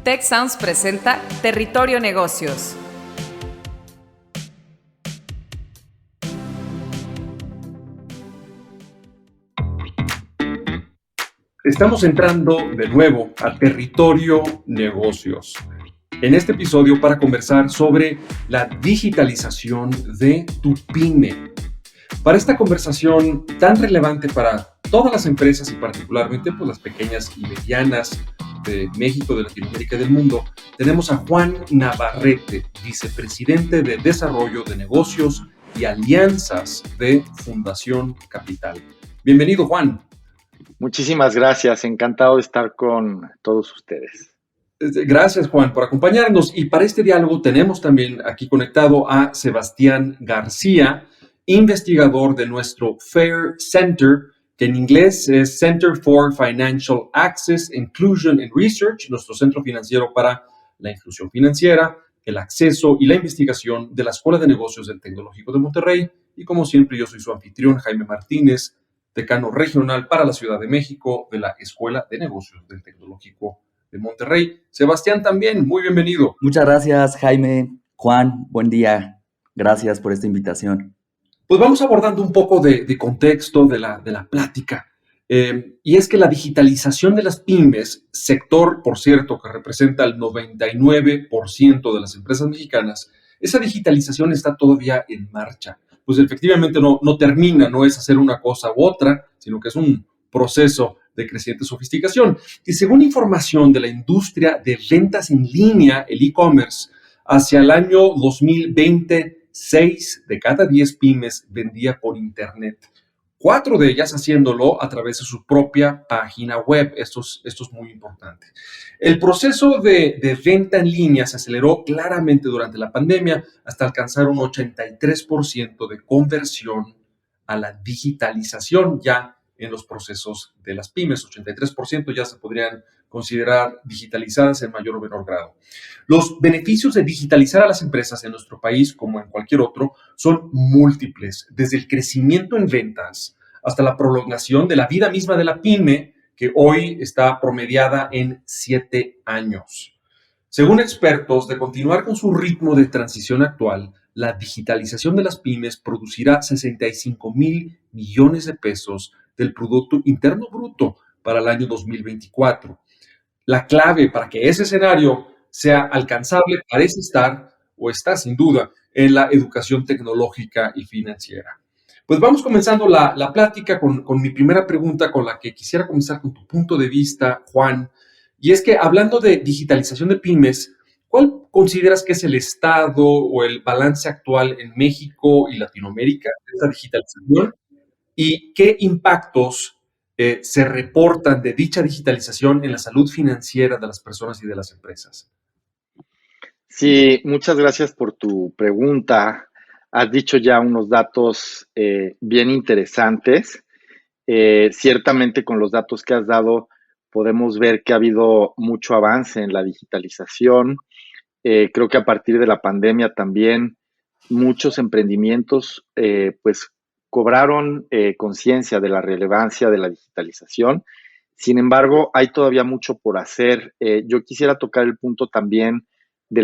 Tech Sounds presenta Territorio Negocios. Estamos entrando de nuevo a Territorio Negocios. En este episodio para conversar sobre la digitalización de tu pyme. Para esta conversación tan relevante para todas las empresas y particularmente pues, las pequeñas y medianas de México, de Latinoamérica y del mundo, tenemos a Juan Navarrete, vicepresidente de Desarrollo de Negocios y Alianzas de Fundación Capital. Bienvenido, Juan. Muchísimas gracias, encantado de estar con todos ustedes. Gracias, Juan, por acompañarnos. Y para este diálogo tenemos también aquí conectado a Sebastián García, investigador de nuestro FAIR Center, que en inglés es Center for Financial Access, Inclusion and Research, nuestro centro financiero para la inclusión financiera, el acceso y la investigación de la Escuela de Negocios del Tecnológico de Monterrey. Y como siempre, yo soy su anfitrión, Jaime Martínez, decano regional para la Ciudad de México de la Escuela de Negocios del Tecnológico de Monterrey. Sebastián también, muy bienvenido. Muchas gracias, Jaime. Juan, buen día. Gracias por esta invitación. Pues vamos abordando un poco de contexto de la plática. Y es que la digitalización de las pymes, sector, por cierto, que representa el 99% de las empresas mexicanas, esa digitalización está todavía en marcha. Pues efectivamente no termina, no es hacer una cosa u otra, sino que es un proceso de creciente sofisticación. Y según información de la industria de ventas en línea, el e-commerce, hacia el año 2020, 6 de cada 10 pymes vendía por internet. 4 de ellas haciéndolo a través de su propia página web. Esto es muy importante. El proceso de venta en línea se aceleró claramente durante la pandemia hasta alcanzar un 83% de conversión a la digitalización ya en los procesos de las pymes. 83% ya se podrían considerar digitalizadas en mayor o menor grado. Los beneficios de digitalizar a las empresas en nuestro país, como en cualquier otro, son múltiples, desde el crecimiento en ventas hasta la prolongación de la vida misma de la pyme, que hoy está promediada en 7 años. Según expertos, de continuar con su ritmo de transición actual, la digitalización de las pymes producirá 65,000 millones de pesos del Producto Interno Bruto para el año 2024. La clave para que ese escenario sea alcanzable parece estar, o está sin duda, en la educación tecnológica y financiera. Pues vamos comenzando la plática con mi primera pregunta, con la que quisiera comenzar con tu punto de vista, Juan. Y es que hablando de digitalización de pymes, ¿cuál consideras que es el estado o el balance actual en México y Latinoamérica de esta digitalización? ¿Y qué impactos se reportan de dicha digitalización en la salud financiera de las personas y de las empresas? Sí, muchas gracias por tu pregunta. Has dicho ya unos datos bien interesantes. Ciertamente con los datos que has dado podemos ver que ha habido mucho avance en la digitalización. Creo que a partir de la pandemia también muchos emprendimientos pues cobraron conciencia de la relevancia de la digitalización. Sin embargo, hay todavía mucho por hacer. Yo quisiera tocar el punto también de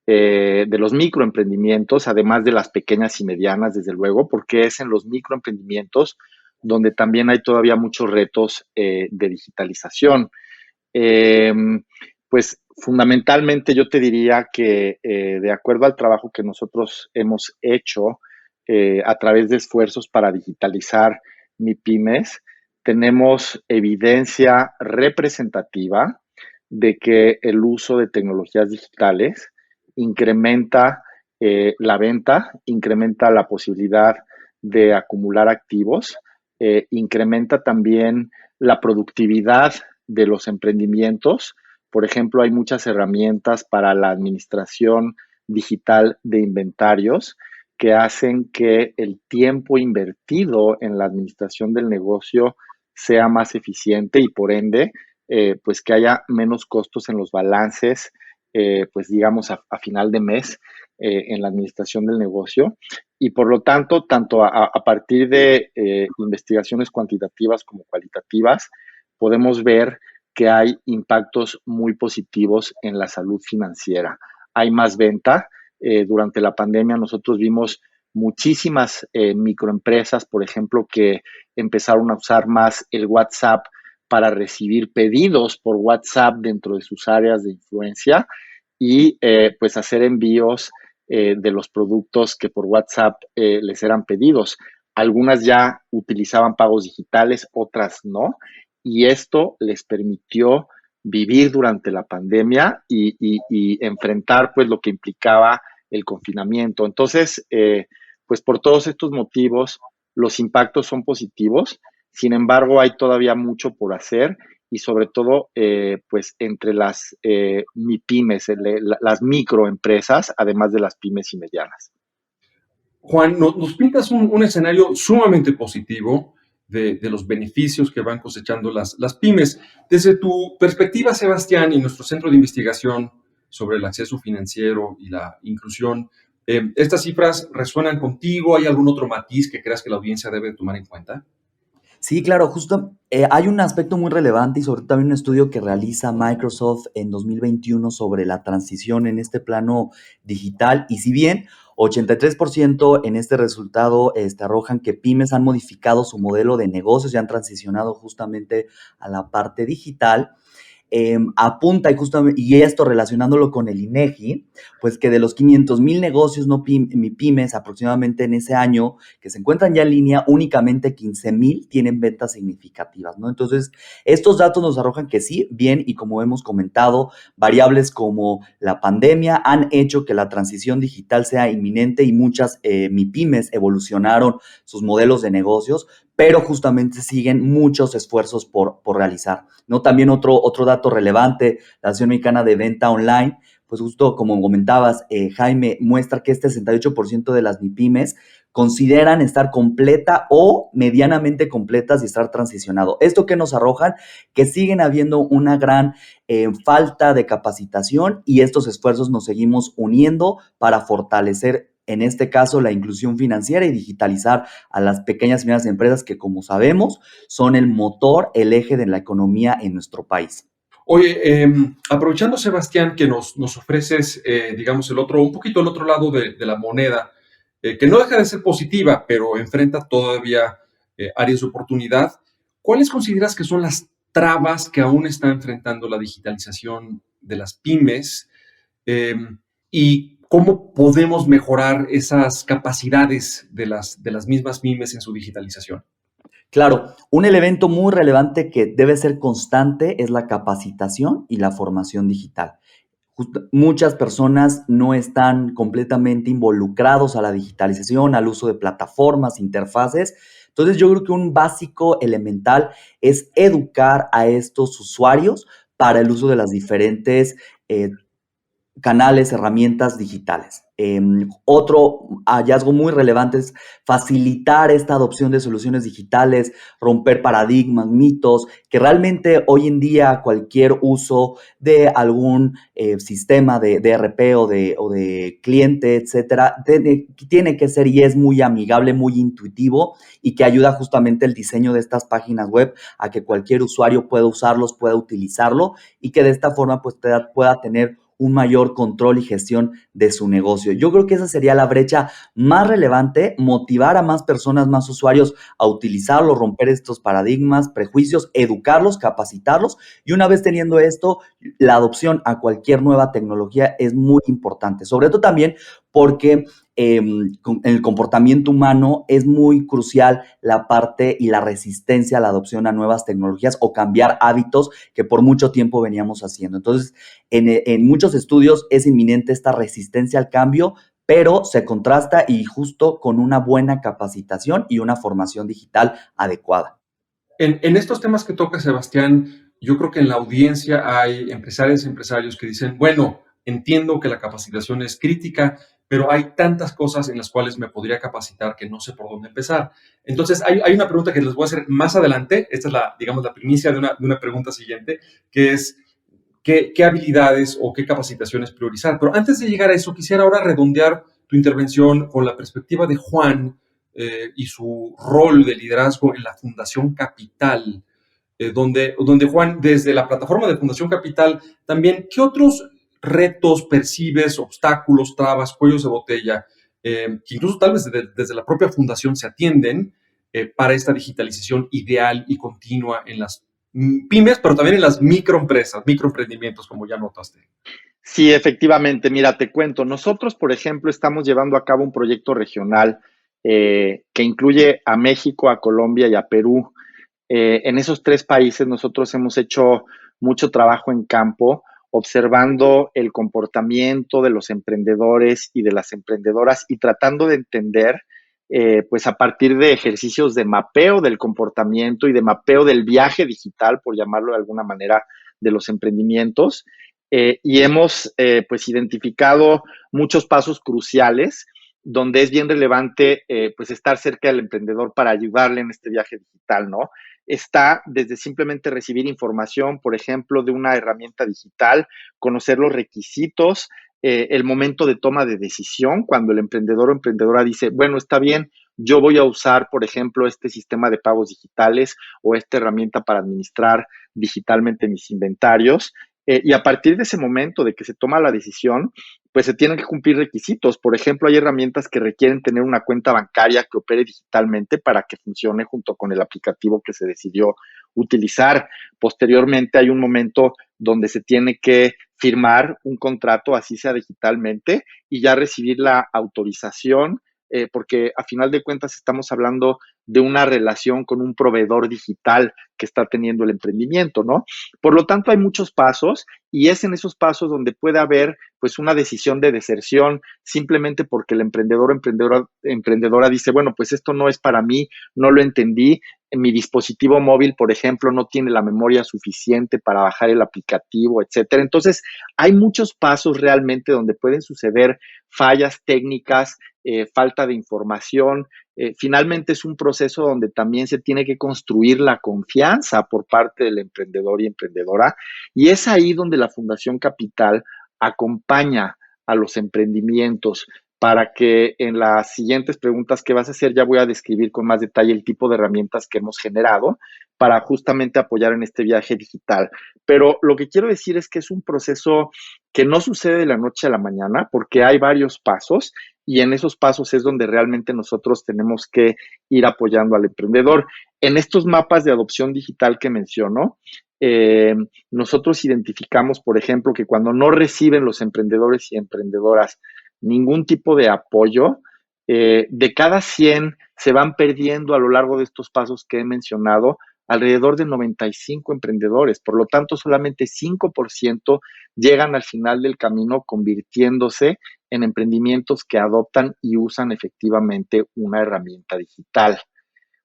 de los microemprendimientos, además de las pequeñas y medianas, desde luego, porque es en los microemprendimientos donde también hay todavía muchos retos de digitalización. Pues fundamentalmente yo te diría que de acuerdo al trabajo que nosotros hemos hecho a través de esfuerzos para digitalizar MIPYMES, tenemos evidencia representativa de que el uso de tecnologías digitales incrementa la venta, incrementa la posibilidad de acumular activos, incrementa también la productividad de los emprendimientos. Por ejemplo, hay muchas herramientas para la administración digital de inventarios que hacen que el tiempo invertido en la administración del negocio sea más eficiente y por ende, pues que haya menos costos en los balances, pues digamos a final de mes en la administración del negocio. Y por lo tanto, tanto a partir de investigaciones cuantitativas como cualitativas, podemos ver que hay impactos muy positivos en la salud financiera. Hay más venta. Durante la pandemia nosotros vimos muchísimas microempresas, por ejemplo, que empezaron a usar más el WhatsApp para recibir pedidos por WhatsApp dentro de sus áreas de influencia y pues hacer envíos de los productos que por WhatsApp les eran pedidos. Algunas ya utilizaban pagos digitales, otras no, y esto les permitió vivir durante la pandemia y enfrentar pues lo que implicaba el confinamiento. Entonces, pues por todos estos motivos, los impactos son positivos. Sin embargo, hay todavía mucho por hacer y sobre todo, pues entre las MIPYMES, las microempresas, además de las pymes y medianas. Juan, nos pintas un escenario sumamente positivo de los beneficios que van cosechando las pymes. Desde tu perspectiva, Sebastián, y nuestro centro de investigación sobre el acceso financiero y la inclusión, ¿estas cifras resuenan contigo? ¿Hay algún otro matiz que creas que la audiencia debe tomar en cuenta? Sí, claro, justo hay un aspecto muy relevante y sobre todo también un estudio que realiza Microsoft en 2021 sobre la transición en este plano digital. Y si bien 83% en este resultado arrojan que pymes han modificado su modelo de negocios y han transicionado justamente a la parte digital, apunta y esto relacionándolo con el INEGI, pues que de los 500,000 negocios no pymes aproximadamente en ese año que se encuentran ya en línea, únicamente 15,000 tienen ventas significativas, ¿no? Entonces, estos datos nos arrojan que sí, bien, y como hemos comentado, variables como la pandemia han hecho que la transición digital sea inminente y muchas MIPYMES evolucionaron sus modelos de negocios, pero justamente siguen muchos esfuerzos por realizar, ¿no? También otro dato relevante, la Asociación Mexicana de Venta Online, pues justo como comentabas, Jaime, muestra que este 68% de las MIPYMES consideran estar completa o medianamente completas y estar transicionado. ¿Esto qué nos arrojan? Que siguen habiendo una gran falta de capacitación y estos esfuerzos nos seguimos uniendo para fortalecer, en este caso, la inclusión financiera y digitalizar a las pequeñas y medianas empresas que, como sabemos, son el motor, el eje de la economía en nuestro país. Oye, aprovechando, Sebastián, que nos ofreces, digamos, un poquito el otro lado de la moneda, que no deja de ser positiva, pero enfrenta todavía áreas de oportunidad, ¿cuáles consideras que son las trabas que aún está enfrentando la digitalización de las pymes? ¿Y cómo podemos mejorar esas capacidades de las mismas pymes en su digitalización? Claro, un elemento muy relevante que debe ser constante es la capacitación y la formación digital. Muchas personas no están completamente involucrados a la digitalización, al uso de plataformas, interfaces. Entonces, yo creo que un básico elemental es educar a estos usuarios para el uso de las diferentes canales, herramientas digitales. Otro hallazgo muy relevante es facilitar esta adopción de soluciones digitales, romper paradigmas, mitos, que realmente hoy en día cualquier uso de algún sistema de ERP o de cliente, etcétera, tiene que ser y es muy amigable, muy intuitivo y que ayuda justamente el diseño de estas páginas web a que cualquier usuario pueda usarlos, pueda utilizarlo y que de esta forma pues pueda tener un mayor control y gestión de su negocio. Yo creo que esa sería la brecha más relevante, motivar a más personas, más usuarios a utilizarlo, romper estos paradigmas, prejuicios, educarlos, capacitarlos y una vez teniendo esto, la adopción a cualquier nueva tecnología es muy importante, sobre todo también porque en el comportamiento humano es muy crucial la parte y la resistencia a la adopción a nuevas tecnologías o cambiar hábitos que por mucho tiempo veníamos haciendo. Entonces, en muchos estudios es inminente esta resistencia al cambio, pero se contrasta y justo con una buena capacitación y una formación digital adecuada. En estos temas que toca Sebastián, yo creo que en la audiencia hay empresarios y empresarios que dicen, bueno, entiendo que la capacitación es crítica, pero hay tantas cosas en las cuales me podría capacitar que no sé por dónde empezar. Entonces, hay una pregunta que les voy a hacer más adelante. Esta es la primicia de una pregunta siguiente, que es, ¿qué habilidades o qué capacitaciones priorizar? Pero antes de llegar a eso, quisiera ahora redondear tu intervención con la perspectiva de Juan y su rol de liderazgo en la Fundación Capital. donde Juan, desde la plataforma de Fundación Capital, también, ¿qué otros retos percibes, obstáculos, trabas, cuellos de botella, que incluso tal vez desde la propia fundación se atienden para esta digitalización ideal y continua en las pymes, pero también en las microempresas, microemprendimientos, como ya notaste? Sí, efectivamente. Mira, te cuento. Nosotros, por ejemplo, estamos llevando a cabo un proyecto regional que incluye a México, a Colombia y a Perú. En esos tres países nosotros hemos hecho mucho trabajo en campo, observando el comportamiento de los emprendedores y de las emprendedoras y tratando de entender, pues a partir de ejercicios de mapeo del comportamiento y de mapeo del viaje digital, por llamarlo de alguna manera, de los emprendimientos. Y hemos pues identificado muchos pasos cruciales donde es bien relevante pues estar cerca del emprendedor para ayudarle en este viaje digital, ¿no? Está desde simplemente recibir información, por ejemplo, de una herramienta digital, conocer los requisitos, el momento de toma de decisión, cuando el emprendedor o emprendedora dice, bueno, está bien, yo voy a usar, por ejemplo, este sistema de pagos digitales o esta herramienta para administrar digitalmente mis inventarios. Y a partir de ese momento de que se toma la decisión, pues se tienen que cumplir requisitos. Por ejemplo, hay herramientas que requieren tener una cuenta bancaria que opere digitalmente para que funcione junto con el aplicativo que se decidió utilizar. Posteriormente, hay un momento donde se tiene que firmar un contrato, así sea digitalmente, y ya recibir la autorización, porque a final de cuentas estamos hablando de una relación con un proveedor digital que está teniendo el emprendimiento, ¿no? Por lo tanto, hay muchos pasos y es en esos pasos donde puede haber pues una decisión de deserción simplemente porque el emprendedor o emprendedora dice, bueno, pues esto no es para mí, no lo entendí, mi dispositivo móvil, por ejemplo, no tiene la memoria suficiente para bajar el aplicativo, etcétera. Entonces, hay muchos pasos realmente donde pueden suceder fallas técnicas, falta de información. Finalmente es un proceso donde también se tiene que construir la confianza por parte del emprendedor y emprendedora. Y es ahí donde la Fundación Capital acompaña a los emprendimientos para que en las siguientes preguntas que vas a hacer ya voy a describir con más detalle el tipo de herramientas que hemos generado para justamente apoyar en este viaje digital. Pero lo que quiero decir es que es un proceso que no sucede de la noche a la mañana porque hay varios pasos y en esos pasos es donde realmente nosotros tenemos que ir apoyando al emprendedor. En estos mapas de adopción digital que menciono, nosotros identificamos, por ejemplo, que cuando no reciben los emprendedores y emprendedoras ningún tipo de apoyo, de cada 100 se van perdiendo a lo largo de estos pasos que he mencionado alrededor de 95 emprendedores. Por lo tanto, solamente 5% llegan al final del camino convirtiéndose en emprendimientos que adoptan y usan efectivamente una herramienta digital.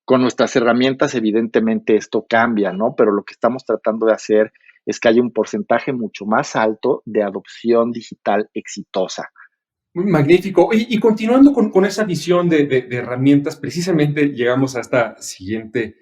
Con nuestras herramientas, evidentemente, esto cambia, ¿no? Pero lo que estamos tratando de hacer es que haya un porcentaje mucho más alto de adopción digital exitosa. Muy magnífico. Y continuando con esa visión de herramientas, precisamente llegamos a esta siguiente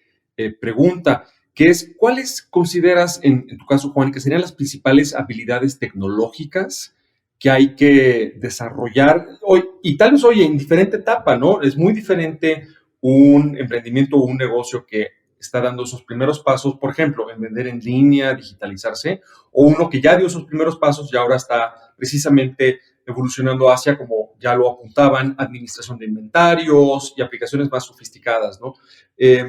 pregunta, que es, ¿cuáles consideras, en tu caso, Juan, que serían las principales habilidades tecnológicas que hay que desarrollar hoy? Y tal vez hoy en diferente etapa, ¿no? Es muy diferente un emprendimiento o un negocio que está dando esos primeros pasos, por ejemplo, en vender en línea, digitalizarse, o uno que ya dio esos primeros pasos y ahora está precisamente evolucionando hacia, como ya lo apuntaban, administración de inventarios y aplicaciones más sofisticadas, ¿no? Eh,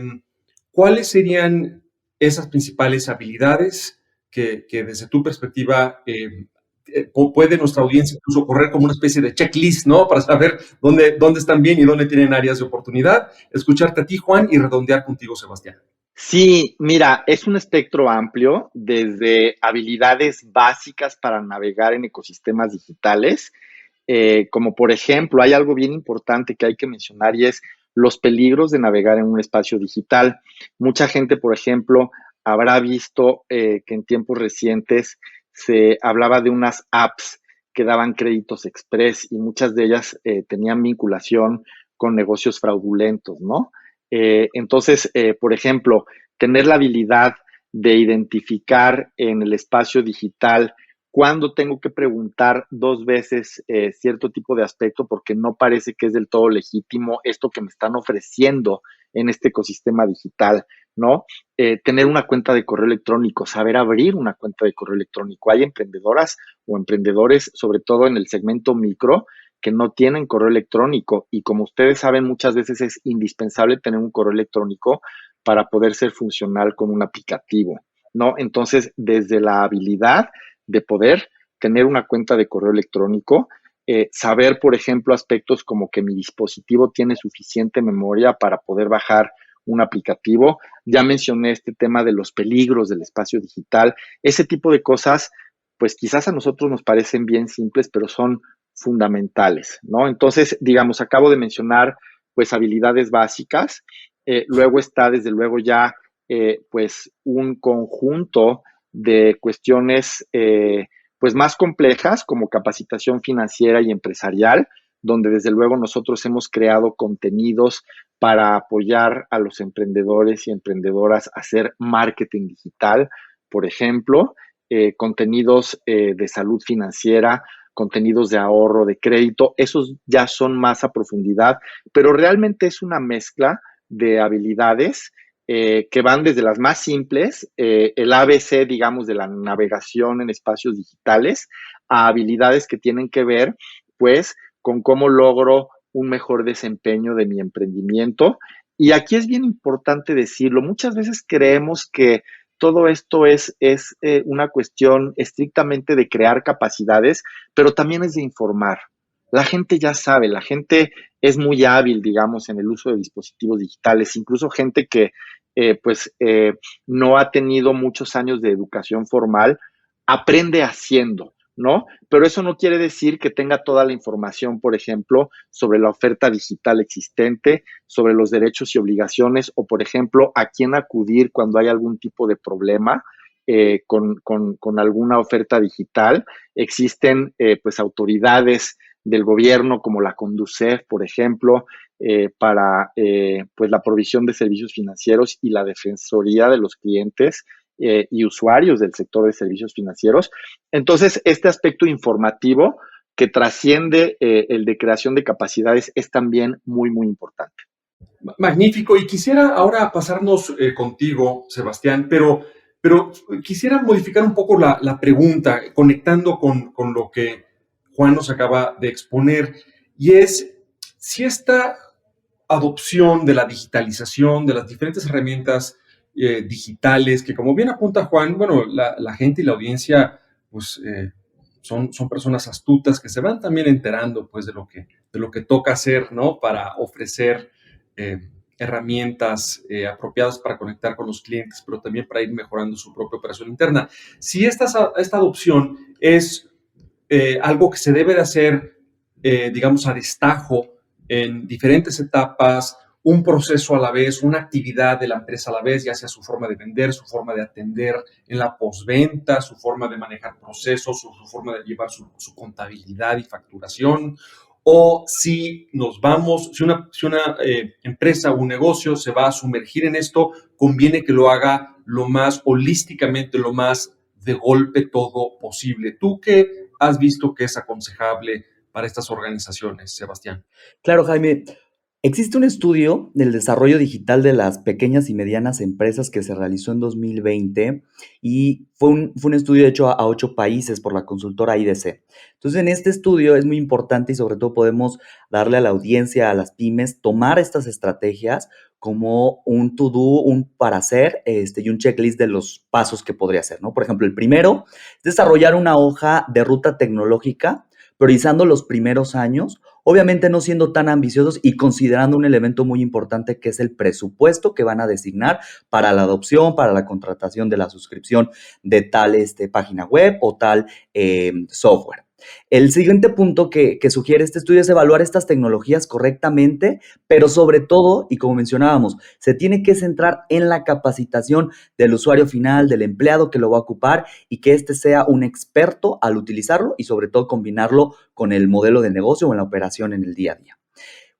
¿Cuáles serían esas principales habilidades que desde tu perspectiva puede nuestra audiencia incluso correr como una especie de checklist, ¿no? Para saber dónde están bien y dónde tienen áreas de oportunidad. Escucharte a ti, Juan, y redondear contigo, Sebastián. Sí, mira, es un espectro amplio desde habilidades básicas para navegar en ecosistemas digitales, como por ejemplo, hay algo bien importante que hay que mencionar y es los peligros de navegar en un espacio digital. Mucha gente, por ejemplo, habrá visto que en tiempos recientes se hablaba de unas apps que daban créditos express y muchas de ellas tenían vinculación con negocios fraudulentos, ¿no? Entonces, por ejemplo, tener la habilidad de identificar en el espacio digital cuándo tengo que preguntar 2 veces cierto tipo de aspecto porque no parece que es del todo legítimo esto que me están ofreciendo en este ecosistema digital. ¿no? Tener una cuenta de correo electrónico, saber abrir una cuenta de correo electrónico. Hay emprendedoras o emprendedores, sobre todo en el segmento micro, que no tienen correo electrónico y como ustedes saben, muchas veces es indispensable tener un correo electrónico para poder ser funcional con un aplicativo, ¿no? Entonces, desde la habilidad de poder tener una cuenta de correo electrónico, saber, por ejemplo, aspectos como que mi dispositivo tiene suficiente memoria para poder bajar un aplicativo. Ya mencioné este tema de los peligros del espacio digital. Ese tipo de cosas, pues quizás a nosotros nos parecen bien simples, pero son fundamentales, ¿no? Entonces, digamos, acabo de mencionar, pues, habilidades básicas. Luego está, desde luego, ya, pues, un conjunto de cuestiones, pues, más complejas, como capacitación financiera y empresarial, donde, desde luego, nosotros hemos creado contenidos para apoyar a los emprendedores y emprendedoras a hacer marketing digital, por ejemplo, contenidos de salud financiera, contenidos de ahorro, de crédito, esos ya son más a profundidad, pero realmente es una mezcla de habilidades que van desde las más simples, el ABC, digamos, de la navegación en espacios digitales, a habilidades que tienen que ver, pues, con cómo logro un mejor desempeño de mi emprendimiento. Y aquí es bien importante decirlo, muchas veces creemos que todo esto es una cuestión estrictamente de crear capacidades, pero también es de informar. La gente ya sabe, la gente es muy hábil, digamos, en el uso de dispositivos digitales, incluso gente que no ha tenido muchos años de educación formal, aprende haciendo, ¿no? Pero eso no quiere decir que tenga toda la información, por ejemplo, sobre la oferta digital existente, sobre los derechos y obligaciones, o, por ejemplo, a quién acudir cuando hay algún tipo de problema con alguna oferta digital. Existen, pues, autoridades del gobierno como la Conducef, por ejemplo, para pues la provisión de servicios financieros y la defensoría de los clientes y usuarios del sector de servicios financieros. Entonces, este aspecto informativo que trasciende el de creación de capacidades es también muy, muy importante. Magnífico. Y quisiera ahora pasarnos contigo, Sebastián, pero quisiera modificar un poco la pregunta, conectando con lo que Juan nos acaba de exponer, y es si esta adopción de la digitalización, de las diferentes herramientas digitales, que como bien apunta Juan, bueno, la gente y la audiencia, pues son personas astutas que se van también enterando, pues, de lo que toca hacer, ¿no? Para ofrecer eh, herramientas apropiadas para conectar con los clientes, pero también para ir mejorando su propia operación interna. Si esta adopción es algo que se debe de hacer, digamos, a destajo, en diferentes etapas, un proceso a la vez, una actividad de la empresa a la vez, ya sea su forma de vender, su forma de atender en la postventa, su forma de manejar procesos, su forma de llevar su contabilidad y facturación, o si nos vamos, si una empresa o un negocio se va a sumergir en esto, conviene que lo haga lo más holísticamente, lo más de golpe todo posible. ¿Tú qué has visto que es aconsejable para estas organizaciones, Sebastián? Claro, Jaime. Existe un estudio del desarrollo digital de las pequeñas y medianas empresas que se realizó en 2020 y fue un estudio hecho a 8 países por la consultora IDC. Entonces, en este estudio es muy importante y sobre todo podemos darle a la audiencia, a las pymes, tomar estas estrategias como un to-do, un para hacer y un checklist de los pasos que podría hacer, ¿no? Por ejemplo, el primero es desarrollar una hoja de ruta tecnológica priorizando los primeros años, obviamente no siendo tan ambiciosos y considerando un elemento muy importante que es el presupuesto que van a designar para la adopción, para la contratación de la suscripción de tal página web o tal software. El siguiente punto que sugiere este estudio es evaluar estas tecnologías correctamente, pero sobre todo, y como mencionábamos, se tiene que centrar en la capacitación del usuario final, del empleado que lo va a ocupar y que éste sea un experto al utilizarlo y sobre todo combinarlo con el modelo de negocio o en la operación en el día a día.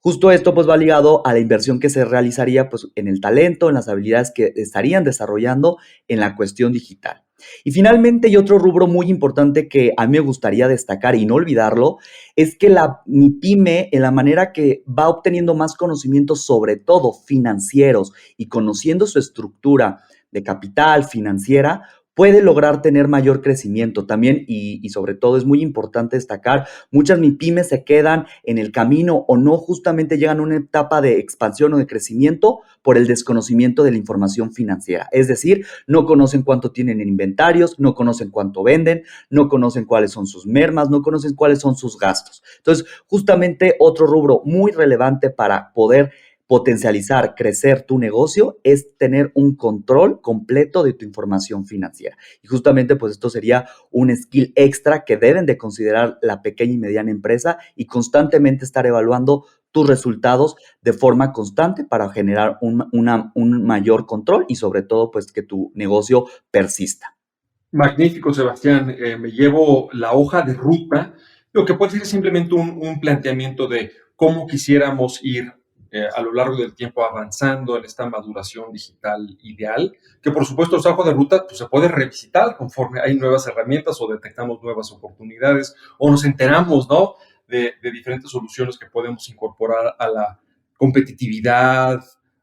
Justo esto pues va ligado a la inversión que se realizaría pues en el talento, en las habilidades que estarían desarrollando en la cuestión digital. Y finalmente, y otro rubro muy importante que a mí me gustaría destacar y no olvidarlo, es que mi pyme, en la manera que va obteniendo más conocimientos, sobre todo financieros, y conociendo su estructura de capital financiera, puede lograr tener mayor crecimiento también y sobre todo es muy importante destacar, muchas MIPYMES se quedan en el camino o no justamente llegan a una etapa de expansión o de crecimiento por el desconocimiento de la información financiera. Es decir, no conocen cuánto tienen en inventarios, no conocen cuánto venden, no conocen cuáles son sus mermas, no conocen cuáles son sus gastos. Entonces, justamente otro rubro muy relevante para poder potencializar, crecer tu negocio es tener un control completo de tu información financiera. Y justamente pues esto sería un skill extra que deben de considerar la pequeña y mediana empresa y constantemente estar evaluando tus resultados de forma constante para generar un mayor control y sobre todo pues que tu negocio persista. Magnífico, Sebastián. Me llevo la hoja de ruta, lo que puede ser simplemente un planteamiento de cómo quisiéramos ir a lo largo del tiempo avanzando en esta maduración digital ideal, que por supuesto esa hoja de ruta pues, se puede revisitar conforme hay nuevas herramientas o detectamos nuevas oportunidades o nos enteramos, ¿no? de diferentes soluciones que podemos incorporar a la competitividad,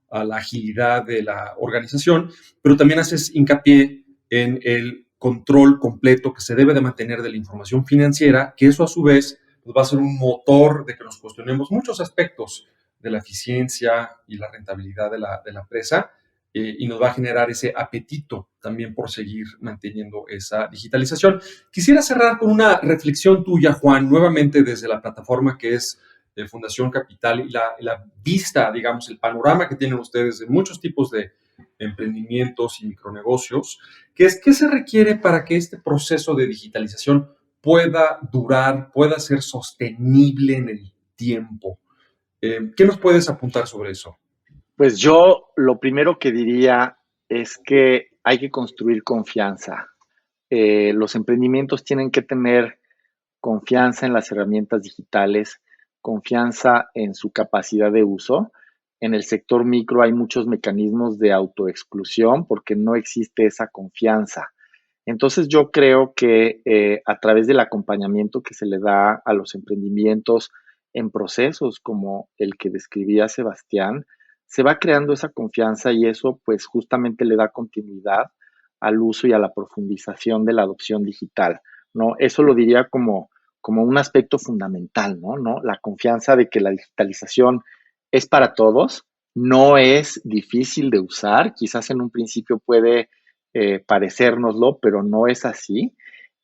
a la agilidad de la organización, pero también haces hincapié en el control completo que se debe de mantener de la información financiera, que eso a su vez pues, va a ser un motor de que nos cuestionemos muchos aspectos de la eficiencia y la rentabilidad de la empresa y nos va a generar ese apetito también por seguir manteniendo esa digitalización. Quisiera cerrar con una reflexión tuya, Juan, nuevamente desde la plataforma que es Fundación Capital y la vista, digamos, el panorama que tienen ustedes de muchos tipos de emprendimientos y micronegocios. ¿Qué se requiere para que este proceso de digitalización pueda durar, pueda ser sostenible en el tiempo? ¿Qué nos puedes apuntar sobre eso? Pues yo lo primero que diría es que hay que construir confianza. Los emprendimientos tienen que tener confianza en las herramientas digitales, confianza en su capacidad de uso. En el sector micro hay muchos mecanismos de autoexclusión porque no existe esa confianza. Entonces yo creo que a través del acompañamiento que se le da a los emprendimientos en procesos como el que describía Sebastián, se va creando esa confianza y eso pues justamente le da continuidad al uso y a la profundización de la adopción digital, ¿no? Eso lo diría como un aspecto fundamental, ¿no? La confianza de que la digitalización es para todos, no es difícil de usar, quizás en un principio puede parecérnoslo, pero no es así.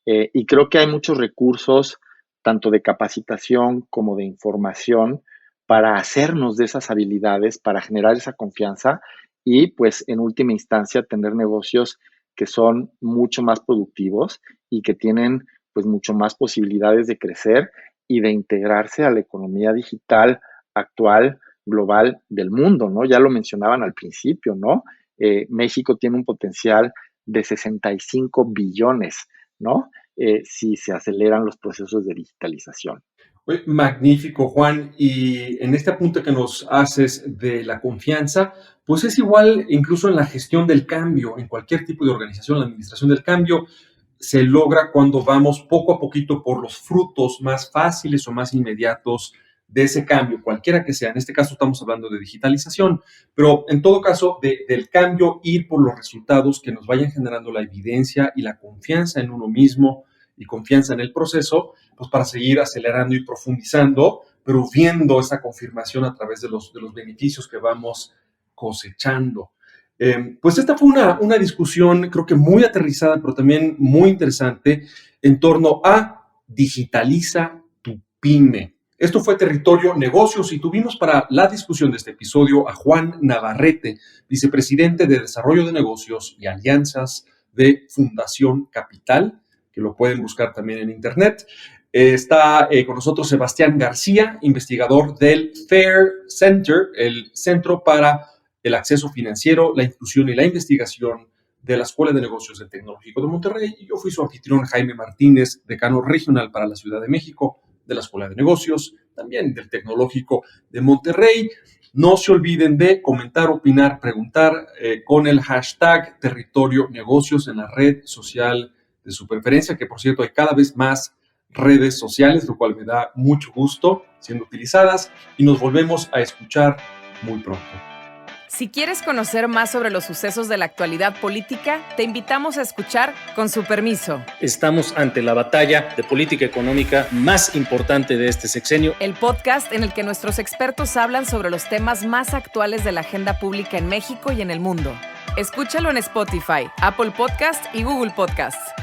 Y creo que hay muchos recursos, tanto de capacitación como de información, para hacernos de esas habilidades, para generar esa confianza y, pues, en última instancia, tener negocios que son mucho más productivos y que tienen, pues, mucho más posibilidades de crecer y de integrarse a la economía digital actual, global del mundo, ¿no? Ya lo mencionaban al principio, ¿no? México tiene un potencial de 65 billones, ¿no? Si se aceleran los procesos de digitalización. Magnífico, Juan. Y en este apunte que nos haces de la confianza, pues es igual incluso en la gestión del cambio, en cualquier tipo de organización, la administración del cambio se logra cuando vamos poco a poquito por los frutos más fáciles o más inmediatos de ese cambio, cualquiera que sea. En este caso estamos hablando de digitalización, pero en todo caso del cambio, ir por los resultados que nos vayan generando la evidencia y la confianza en uno mismo y confianza en el proceso, pues para seguir acelerando y profundizando, pero viendo esa confirmación a través de los beneficios que vamos cosechando. Pues esta fue una discusión, creo que muy aterrizada, pero también muy interesante, en torno a digitaliza tu pyme. Esto fue Territorio Negocios y tuvimos para la discusión de este episodio a Juan Navarrete, vicepresidente de Desarrollo de Negocios y Alianzas de Fundación Capital, que lo pueden buscar también en internet. Está con nosotros Sebastián García, investigador del FAIR Center, el Centro para el Acceso Financiero, la Inclusión y la Investigación de la Escuela de Negocios del Tecnológico de Monterrey. Y yo fui su anfitrión, Jaime Martínez, decano regional para la Ciudad de México de la Escuela de Negocios también del Tecnológico de Monterrey. No se olviden de comentar, opinar, preguntar con el hashtag Territorio Negocios en la red social de su preferencia, que por cierto hay cada vez más redes sociales, lo cual me da mucho gusto siendo utilizadas, y nos volvemos a escuchar muy pronto. Si quieres conocer más sobre los sucesos de la actualidad política, te invitamos a escuchar Con su permiso. Estamos ante la batalla de política económica más importante de este sexenio. El podcast en el que nuestros expertos hablan sobre los temas más actuales de la agenda pública en México y en el mundo. Escúchalo en Spotify, Apple Podcast y Google Podcasts.